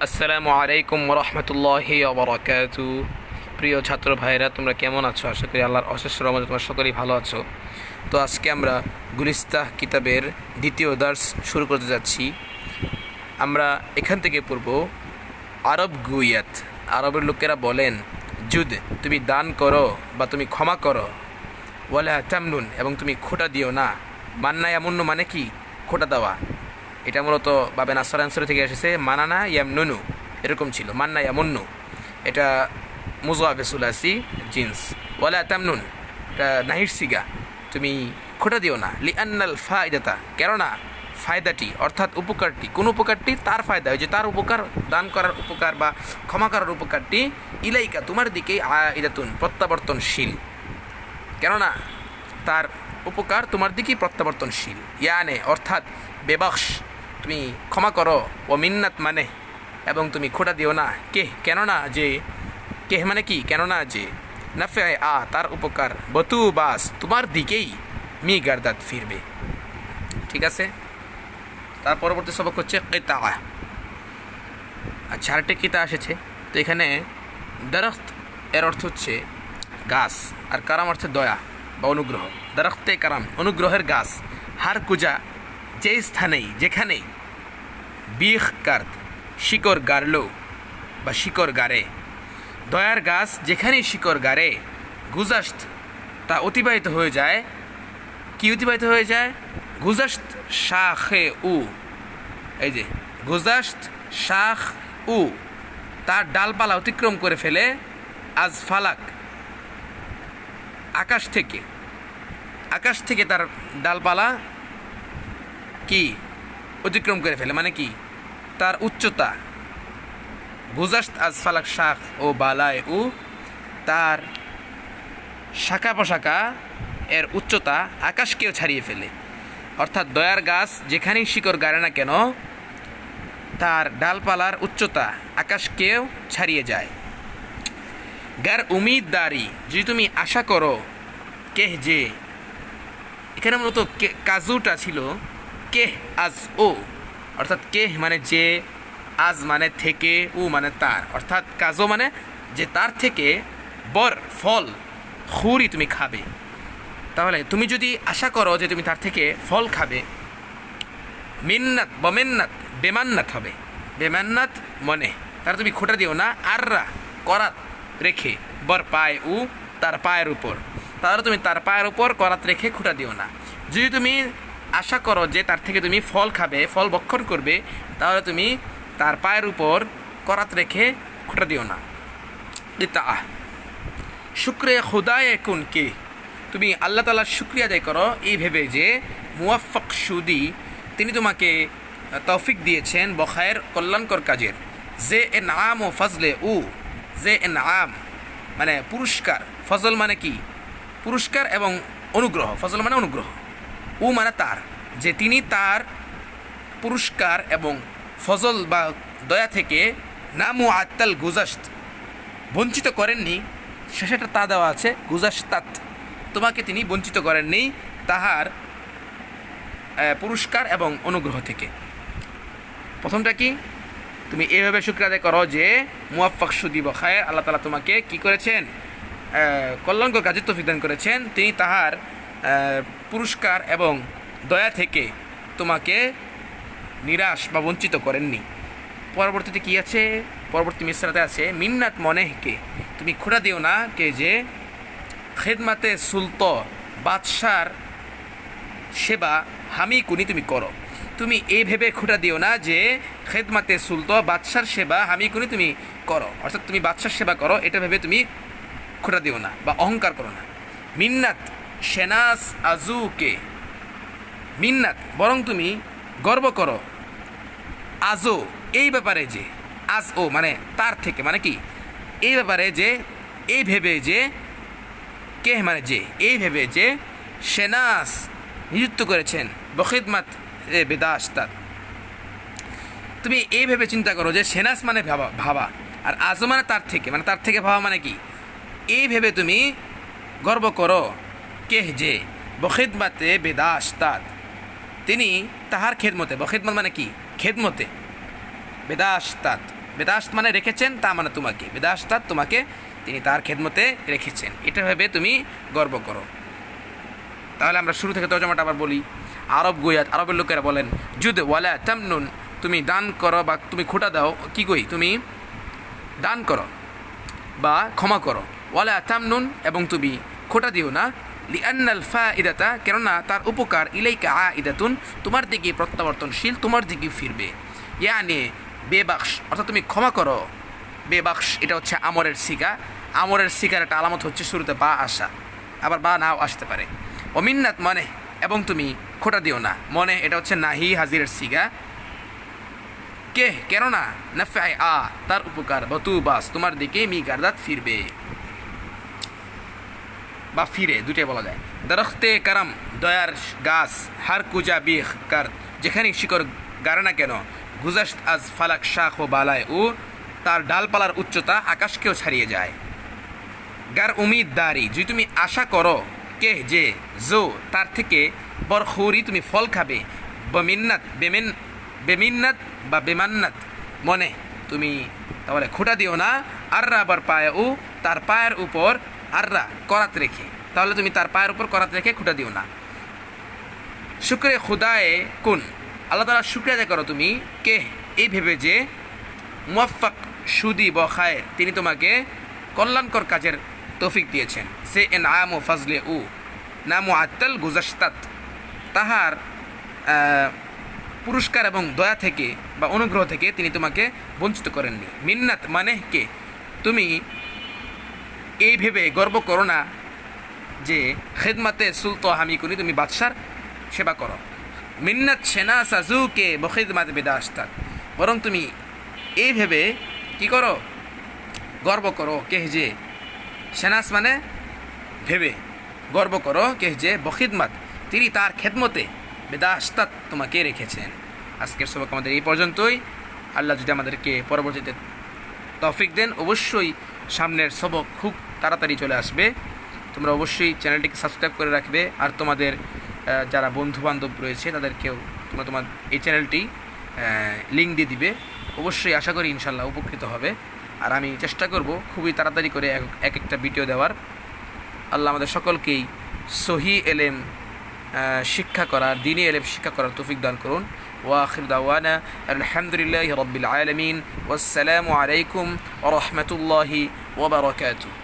আসসালামু আলাইকুম রহমতুল্লাহি ওবরাকাতু। প্রিয় ছাত্র ভাইরা, তোমরা কেমন আছো? আশা করি আল্লাহর অশেষ রহমতে তোমরা সকলেই ভালো আছো। তো আজকে আমরা গুলিস্তাহ কিতাবের দ্বিতীয় দার্স শুরু করতে যাচ্ছি। আমরা এখান থেকে পড়ব আরব গুইয়াত। আরবের লোকেরা বলেন, জুদ, তুমি দান করো বা তুমি ক্ষমা করো, ওয়ালা তামনুন, এবং তুমি খোটা দিও না। মান্না ইয়ামুন্ন মানে কি? খোটা দেওয়া। এটা মূলত বাবে নাসর আনসার থেকে এসেছে। মানানা ইয়ামনুনু এরকম ছিল, মান্না ইয়ামুন্নু। এটা মুজাফে সুলাসি জিন্স। ওয়ালা তামনুন এটা নাহির সিগা, তুমি খোটা দিও না। লিআন্নাল ফায়দাতা, কেননা ফায়দাটি অর্থাৎ উপকারটি, কোন উপকারটি? তার ফায়দা, ওই যে তার উপকার, দান করার উপকার বা ক্ষমা করার উপকারটি, ইলাইকা তোমার দিকেই আইদাতুন প্রত্যাবর্তনশীল। কেননা তার উপকার তোমার দিকেই প্রত্যাবর্তনশীল। ইয়ানে অর্থাৎ বেবক্স, তুমি ক্ষমা করো। ও মিন্নাত মানে, এবং তুমি খোটা দিও না। কেননা যে, মানে কি? কেননা যে নাফে তার উপকার, বতু বাস তোমার দিকেই মি গার্দাত ফিরবে। ঠিক আছে, তার পরবর্তী সবক হচ্ছে কিতা। আচ্ছা, আরেকটি কিতা এসেছে। তো এখানে দরখত এর অর্থ হচ্ছে গাছ, আর কারাম অর্থে দয়া বা অনুগ্রহ। দরখতে কারাম, অনুগ্রহের গাছ। হার কুজা, যে স্থানেই, যেখানেই, বিখ কার্দ, শিকড় গাড়ল বা শিকড় গাড়ে। দয়ার গাছ যেখানেই শিকড় গাড়ে, গুজাস্ত তা অতিবাহিত হয়ে যায়। কি অতিবাহিত হয়ে যায়? গুজাস্ত শাখে উ, এই যে গুজাস্ত শাখ উ, তার ডালপালা অতিক্রম করে ফেলে। আজ ফালাক, আকাশ থেকে, আকাশ থেকে তার ডালপালা কি অতিক্রম করে ফেলে, মানে কি? তার উচ্চতা। গুজাস্ত আজ ফালাক শাখ ও বালায় উ, তার শাখা পোশাকা এর উচ্চতা আকাশকেও ছাড়িয়ে ফেলে। অর্থাৎ দয়ার গাছ যেখানেই শিকড় গাড়ে না কেন, তার ডালপালার উচ্চতা আকাশকেও ছাড়িয়ে যায়। গার উমিদদারি, যদি তুমি আশা করো, কেহ যে, এখানে মূলত কাজুটা ছিল কেহ আজ ও, অর্থাৎ কেহ মানে যে, আজ মানে থেকে, ও মানে তার, অর্থাৎ কাজও মানে যে তার থেকে বর ফল খুরি তুমি খাবে। তাহলে তুমি যদি আশা করো যে তুমি তার থেকে ফল খাবে, মিন্নাত বমেন্নাত, বেমান্নাত হবে। বেমান্নাত মনে, তার তুমি খোটা দিও না। আররা করাত রেখে, বর পায় উ, তার পায়ের উপর, তাহলে তুমি তার পায়ের উপর করাত রেখে খোটা দিও না। যদি তুমি আশা করো যে তার থেকে তুমি ফল খাবে, ফল ভক্ষণ করবে, তাহলে তুমি তার পায়ের উপর করাত রেখে খোটা দিও না। ইতা শুক্রে খুদায়ে কুন কে, তুমি আল্লাহ তাআলার শুকরিয়া আদায় করো এই ভেবে যে মুওয়াফফাক সুদি, তিনি তোমাকে তৌফিক দিয়েছেন বখায়ের কল্যাণকর কাজের। যে এনআম ও ফজলে উ, যে এনআম মানে পুরস্কার, ফজল মানে কি? পুরস্কার এবং অনুগ্রহ। ফজল মানে অনুগ্রহ, উ মানে তার, যে তিনি তার পুরস্কার এবং ফজল বা দয়া থেকে নামু আত্তাল গুজাস্ত, বঞ্চিত করেননি। শেষেটা তা দেওয়া আছে, গুজাস্তাত, তোমাকে তিনি বঞ্চিত করেননি তাহার পুরস্কার এবং অনুগ্রহ থেকে। প্রথমটা কি? তুমি এইভাবে শুকরিয়া আদায় করো যে মুওয়াফফাক সুদি বখায়ের, আল্লাহ তাআলা তোমাকে কি করেছেন? কল্যাণকর কাজে তৌফিক দান করেছেন। তিনি তাহার পুরস্কার এবং দয়া থেকে তোমাকে নিরাশ বা বঞ্চিত করেননি। পরবর্তীতে কি আছে? পরবর্তী মিসরাতে আছে, মিন্নাত মনেহকে, তুমি খোটা দিও না কে যে খেদমাতে সুলত, বাদশার সেবা হামি কুনি তুমি করো। তুমি এই ভেবে খোটা দিও না যে খেদমাতে সুলত, বাদশার সেবা হামি কুনি তুমি করো, অর্থাৎ তুমি বাদশার সেবা করো, এটা ভেবে তুমি খোটা দিও না বা অহংকার করো না। মিন্নাত সেনাস আজুকে, মিন্নাত বরং তুমি গর্ব করো, আজও এই ব্যাপারে যে, আজ ও মানে তার থেকে, মানে কি? এই ব্যাপারে যে, এই ভেবে যে, কে মানে যে, এই ভেবে যে সেনাস নিযুক্ত করেছেন বখিদমাত বেদাস্তাদ, তুমি এই ভেবে চিন্তা করো যে সেনাস মানে ভাবা, আর আজও মানে তার থেকে, মানে তার থেকে ভাবা মানে কি? এই ভেবে তুমি গর্ব করো, কেহ যে বখিদমাতে বেদাস্তাদ, তিনি তাহার খেদমতে, বখিদমত মানে কি? খেদমতে, বেদাস্তাদ বেদাস্ত মানে রেখেছেন, তা মানে তোমাকে, বেদাস্তা তোমাকে তিনি তার খেদমতে রেখেছেন, এটা ভেবে তুমি গর্ব করো। তাহলে আমরা শুরু থেকে তর্জমাটা আবার বলি। আরব গুয়াত, আরবের লোকেরা বলেন জুদ ওয়ালা তামনুন, তুমি দান করো বা তুমি খোটা দাও, কি কই তুমি দান করো বা ক্ষমা করো, ওয়ালা তামনুন এবং তুমি খোটা দিও না, লিআন্নাল ফাইদাতা, কেননা তার উপকার ইলাইকা আইদাতুন, তোমার দিকে প্রত্যাবর্তনশীল, তোমার দিকে ফিরবে। ইয়ানি বেবাক্স, অর্থাৎ তুমি ক্ষমা করো। বেবাক্স এটা হচ্ছে আমরের সিগা, আমরের সিগার একটা আলামত হচ্ছে শুরুতে বা আসা, আবার বা নাও আসতে পারে। অমিন্নাত মানে এবং তুমি খোটা দিও না, মনে এটা হচ্ছে নাহি হাজিরের সিগা। কে কেননা নাফাই আ, তার উপকার, বতু বাস, তোমার দিকে মি গার্দাত ফিরবে বা ফিরে, দুটোই বলা যায়। দরখতে কারাম, দয়ার গাছ, হার কুজা বিখ কার, যেখানে শিকড় গাড়ে না কেন, গুজাস্ত আজ ফালাক শাখ ও বালায় ও, তার ডালপালার উচ্চতা আকাশকেও ছাড়িয়ে যায়। গার উমিদ দারি, যদি তুমি আশা করো, কে যে জো তার থেকে বরখুরি তুমি ফল খাবে, বমিন্নাত বেমিন্নাত বা বেমান্নাত মনে তুমি তাহলে খোটা দিও না, আররা আবার পায়ে ও, তার পায়ের উপর আররা করাত রেখে, তাহলে তুমি তার পায়ের উপর করাত রেখে খোটা দিও না। শুক্রে খুদায়ে কুন, আল্লাহ তাআলা শুকরিয়া আদায় করো তুমি, কে এই ভেবে যে মুওয়াফফাক সুদি বখায়ের, তিনি তোমাকে কল্যাণকর কাজের তৌফিক দিয়েছেন। সে এন আম ও ফাজলে উ নামু আত্তাল গুজাস্তাত, তাহার পুরস্কার এবং দয়া থেকে বা অনুগ্রহ থেকে তিনি তোমাকে বঞ্চিত করেননি। মিন্নাত মানে কে, তুমি এই ভেবে গর্ব করো না যে খেদমাতে সুলতো হামি কুনি, তুমি বাদশার সেবা করো। মিন্নাত সেনা সাজুকে বখিদমাত বেদাস্তাত, বরং তুমি এই ভেবে কি করো, গর্ব করো, কে যে সেনাস মানে ভেবে গর্ব করো, কে যে বখিদমাত, তিনি তার খেদমতে বেদাস্তাত তোমাকে রেখেছেন। আজকের সবক আমাদের এই পর্যন্তই। আল্লাহ যদি আমাদেরকে পরবর্তীতে তৌফিক দেন, অবশ্যই সামনের সবক খুব তাড়াতাড়ি চলে আসবে। তোমরা অবশ্যই চ্যানেলটিকে সাবস্ক্রাইব করে রাখবে, আর তোমাদের যারা বন্ধুবান্ধব রয়েছে তাদেরকেও তোমরা তোমার এই চ্যানেলটি লিঙ্ক দিয়ে দিবে। অবশ্যই আশা করি ইনশাল্লাহ উপকৃত হবে। আর আমি চেষ্টা করব খুবই তাড়াতাড়ি করে এক একটা ভিডিও দেওয়ার। আল্লাহ আমাদের সকলকেই সহি এলেম শিক্ষা করার, দ্বীনি এলেম শিক্ষা করার তৌফিক দান করুন। ওয়া আখির দাওয়ানা আলহামদুলিল্লাহি রাব্বিল আলামিন, ওয়াসসালামু আলাইকুম ওয়া রাহমাতুল্লাহি ওয়া বারাকাতুহু।